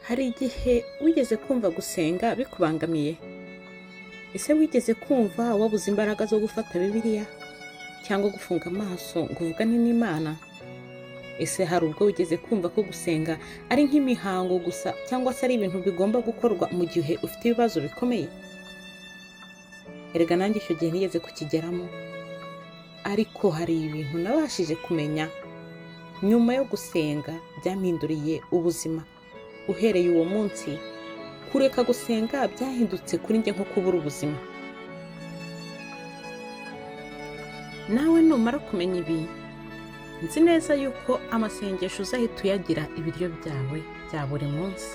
Hari igihe wigeze kumva gusenga bikubangamiye? Ese wigeze kumva wabuze imbaraga zo gufata Bibiliya cyangwa gufunga amaso ngo uvugane n'Imana? Ese hari ubwo wigeze kumva ko gusenga ari nk'imihango gusa cyangwa se ari ibintu bigomba gukorwa mu gihe ufite ibibazo bikomeye? Erega nanjye icyo gihe nigeze kukigeramo, ariko hari ibintu nabashije kumenya nyuma yo gusenga byampinduriye ubuzima. Uhereye uwo munsi, kureka gusenga byahindutse kuri njye nko kubura ubuzima. Nawe numara kumenya ibi, nzi neza yuko amasengesho uzahita uyagira ibiryo byawe bya buri munsi.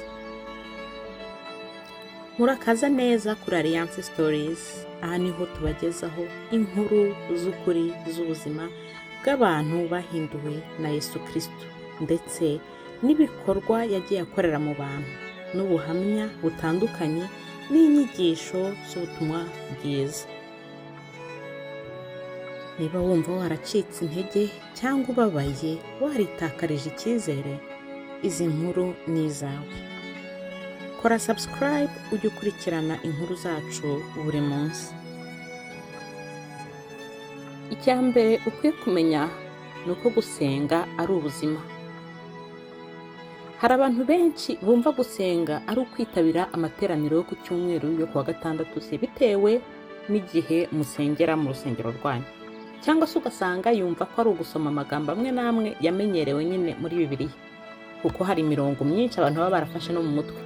Murakaza neza kuri Alliance Stories. Aha niho tubagezaho inkuru z'ukuri z'ubuzima bw'abantu bahinduwe na Yesu Kristo, ndetse n'ibikorwa yagiye akorera mu bantu, n'ubuhamya butandukanye n'inyigisho z'ubutumwa bwiza. Niba wumva waracitse intege cyangwa ubabaye, waritakarije icyizere, izi nkuru ni izawe. Kora subscribe ujye ukurikirana inkuru zacu buri munsi. Icya mbere ukwiye kumenya ni uko gusenga ari ubuzima. Hari abantu benshi bumva gusenga ari ukwitabira amateraniro yo ku cyumweru yo kuwa gatandatu se, bitewe n'igihe musengera mu rusengero rwanyu, cyangwa se ugasanga yumva ko ari ugusoma amagambo amwe n'amwe yamenyerewe nyine muri Bibiliya, kuko hari imirongo myinshi abantu baba barafashe no mu mutwe.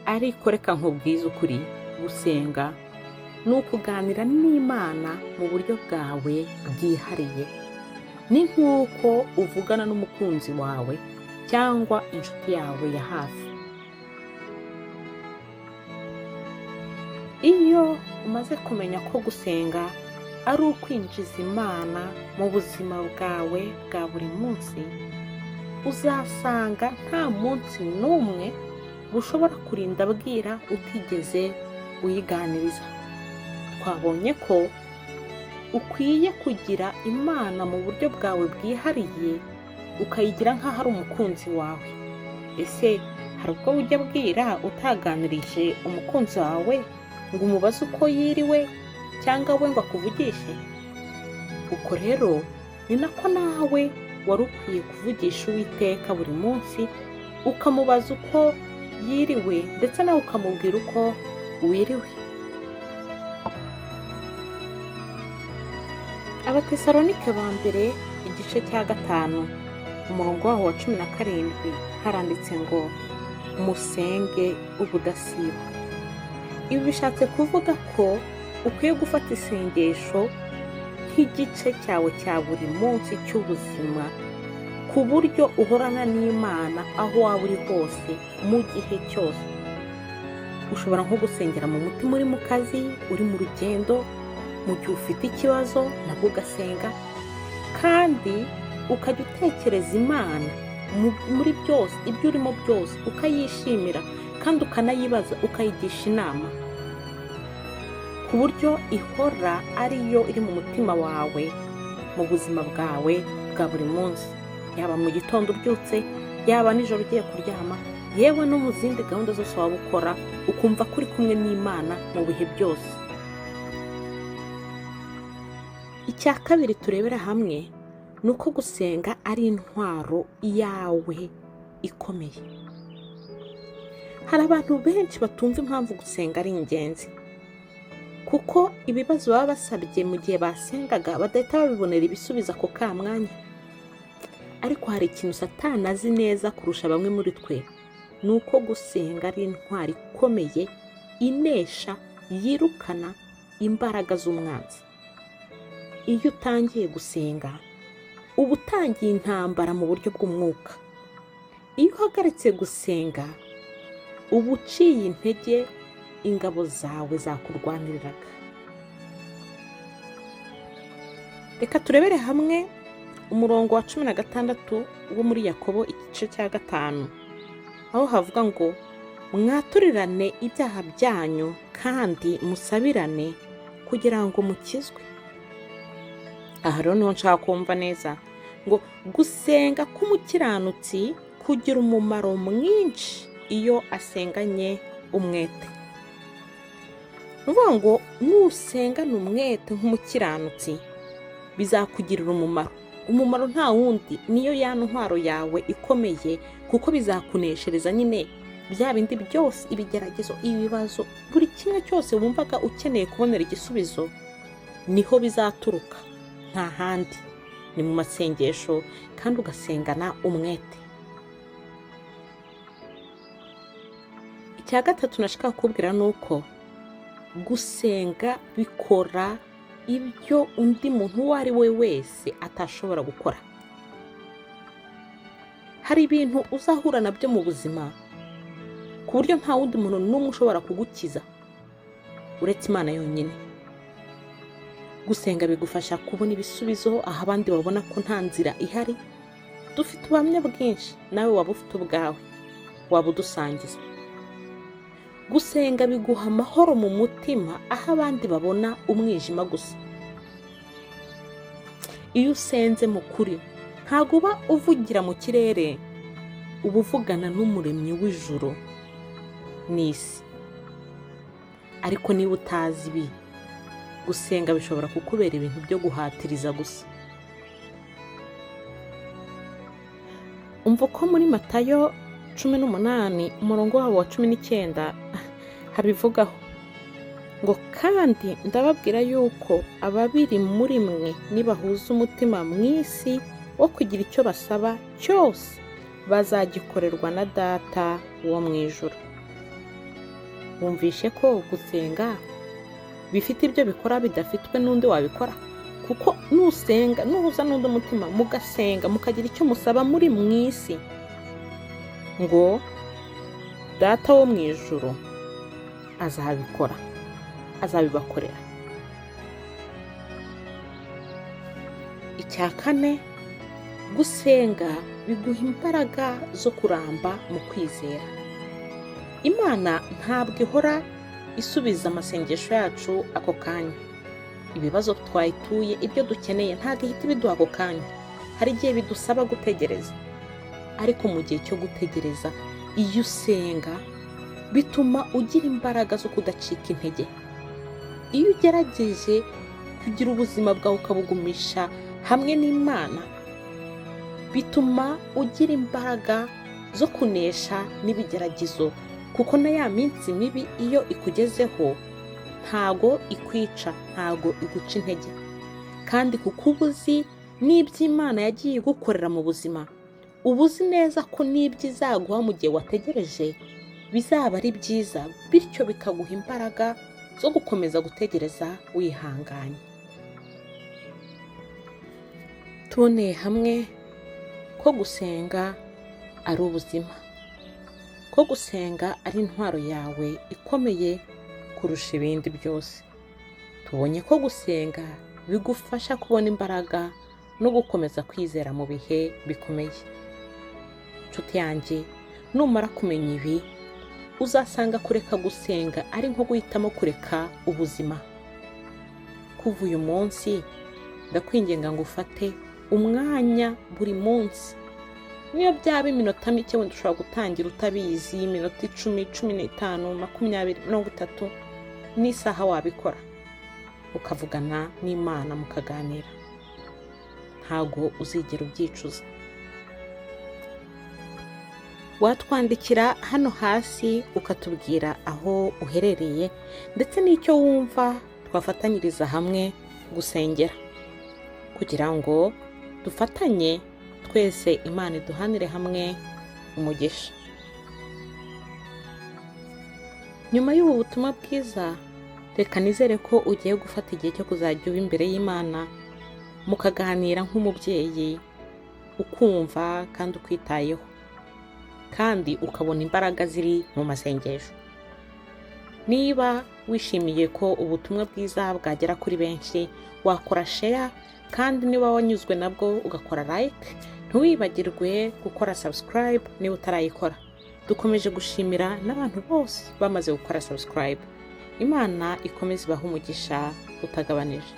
Ariko reka nkubwize ukuri, gusenga ni ukuganira n'Imana mu buryo bwawe bwihariye. Ni nk'uko uvugana n'umukunzi wawe cyangwa inshuti yawe ya hafi. Iyo umaze kumenya ko gusenga ari ukwinjiza Imana mu buzima bwawe bwa buri munsi, uzasanga nta munsi n'umwe bushobora kurinda bwira utigeze uyiganiriza. Twabonye ko ukwiye kugira Imana mu buryo bwawe bwihariye, ukayigira nk'aho ari umukunzi wawe. Ese hari ubwo ujya bwira utaganirije umukunzi wawe ngo umubaze uko yiriwe cyangwa we ngo akuvugishe? Uko rero ni nako nawe wari ukwiye kuvugisha Uwiteka buri munsi, ukamubaza uko yiriwe ndetse nawe ukamubwira uko wiriwe. Abatesalonike ba mbere igice cya 5 umurongo waho wa 17 haranditse ngo musenge ubudasiba. Ibi bishatse kuvuga ko ukwiye gufata isengesho nk'igice cyawe cya buri munsi cy'ubuzima, ku buryo uhorana n'Imana aho waba uri hose mu gihe cyose. Ushobora nko gusengera mu mutima uri mu kazi, uri mu rugendo, mu gihe ufite ikibazo nabwo ugasenga, kandi ukajya utekereza Imana muri byose, ibyo urimo byose ukayishimira, kandi ukanayibaza, ukayigisha inama, ku buryo ihora ariyo iri mu mutima wawe mu buzima bwawe bwa buri munsi, yaba mu gitondo ubyutse, yaba nijoro ugiye kuryama, yewe no mu zindi gahunda zose waba ukora, ukumva ko uri kumwe n'Imana mu bihe byose. Icya kabiri turebera hamwe ni uko gusenga ari intwaro yawe ikomeye. Hari abantu benshi batumva impamvu gusenga ari ingenzi, kuko ibibazo baba basabye mu gihe basengaga badahita babibonera ibisubizo ako ka mwanya. Ariko hari ikintu Satani azi neza kurusha bamwe muri twe, ni uko gusenga ari intwaro ikomeye inesha, yirukana imbaraga z'umwanzi. Iyo utangiye gusenga, uba utangiye intambara mu buryo bw'umwuka. Iyo uhagaritse gusenga, uba uciye intege ingabo zawe zakurwaniriraga. Reka turebere hamwe umurongo wa 16 wo muri Yakobo igice cya 5, aho havuga ngo mwaturirane ibyaha byanyu kandi musabirane kugira ngo mukizwe. Aha rero niho nshaka kumva neza ngo gusenga k'umukiranutsi kugira umumaro mwinshi iyo asenganye umwete. Nuvuga ngo nusengana umwete nk'umukiranutsi bizakugirira umumaro nta wundi niyo ya ntwaro yawe ikomeye, kuko bizakuneshereza nyine bya bindi byose, ibigeragezo, ibibazo, buri kimwe cyose wumvaga ukeneye kubonera igisubizo niho bizaturuka, nta handi, ni mu masengesho kandi ugasengana umwete. Icya gatatu nashaka kubwira ni uko gusenga bikora ibyo undi muntu uwo ari we wese atashobora gukora. Hari ibintu uzahura nabyo mu buzima ku buryo nta wundi muntu n'umwe ushobora kugukiza uretse Imana yonyine. Gusenga bigufasha kubona ibisubizo aho abandi babona ko nta nzira ihari. Dufite ubuhamya bwinshi, nawe waba ufite ubwawe, waba udusangiza. Gusenga biguha amahoro mu mutima aho abandi babona umwijima gusa. Iyo usenze mu kuri ntabwo uba uvugira mu kirere, uba uvugana n'umuremyi w'ijuru n'isi. Ariko niba utazi ibi, gusenga bishobora kukubera ibintu byo guhatiriza gusa. Umva ko muri Matayo 18 umurongo wabo wa 19 habivugaho ngo, kandi ndababwira yuko ababiri muri mwe nibahuza umutima mu isi wo kugira icyo basaba cyose bazagikorerwa na Data wo mu ijuru. Wumvishe ko gusenga bifite ibyo bikora bidafitwe n'undi wabikora? Kuko nusenga, nuhuza n'undi umutima, mugasenga, mukagira icyo musaba muri mu isi, ngo Data wo mu ijuru azabikora, azabibakorera. Icya kane, gusenga biguha imbaraga zo kuramba mu kwizera. Imana ntabwo ihora isubiza amasengesho yacu ako kanya. Ibibazo twayituye, ibyo dukeneye, ntabwo ihita ibiduha ako kanya. Hari igihe bidusaba gutegereza, ariko mu gihe cyo gutegereza iyo usenga bituma ugira imbaraga zo kudacika intege. Iyo ugerageje kugira ubuzima bwawe ukabugumisha hamwe n'Imana, bituma ugira imbaraga zo kunesha n'ibigeragezo, kuko na ya minsi mibi iyo ikugezeho ntago ikwica, ntago iguca intege. Kandi kuko ubuzi n'iby'Imana yagiye gukorera mu buzima, ubuzi neza ko n'ibyo izaguha mu gihe wategereje bizaba ari byiza, bityo bikaguha imbaraga zo gukomeza gutegereza wihanganye. Tuboneye hamwe ko gusenga ari ubuzima, ko gusenga ari intwaro yawe ikomeye kurusha ibindi byose. Tubonye ko gusenga bigufasha kubona imbaraga no gukomeza kwizera mu bihe bikomeye. Nshuti yanjye, numara kumenya ibi, uzasanga kureka gusenga ari nko guhitamo kureka ubuzima. Kuva uyu munsi ndakwinginga ngo ufate umwanya buri munsi, niyo byaba iminota mike, wenda ushobora gutangira utabizi, iminota 10, 15, 20, 30, n'isaha wabikora, ukavugana n'Imana mukaganira. Ntago uzigera ubyicuza. Watwandikira hano hasi ukatubwira aho uherereye ndetse n'icyo wumva twafatanyiriza hamwe gusengera, kugira ngo dufatanye twese Imana iduhanire hamwe umugisha. Nyuma y'ubu butumwa bwiza, reka nizere ko ugiye gufata igihe cyo kuzajya uba imbere y'Imana mukaganira nk'umubyeyi, ukumva kandi ukwitayeho, kandi ukabona imbaraga ziri mu masengesho. Niba wishimiye ko ubutumwa bwiza bwagera kuri benshi, wakora share, kandi niba wanyuzwe nabwo ugakora like. Ntiwibagirwe gukora subscribe niba utarayikora. Dukomeje gushimira n'abantu bose bamaze gukora subscribe. Imana ikomeze ibahe umugisha utagabanije.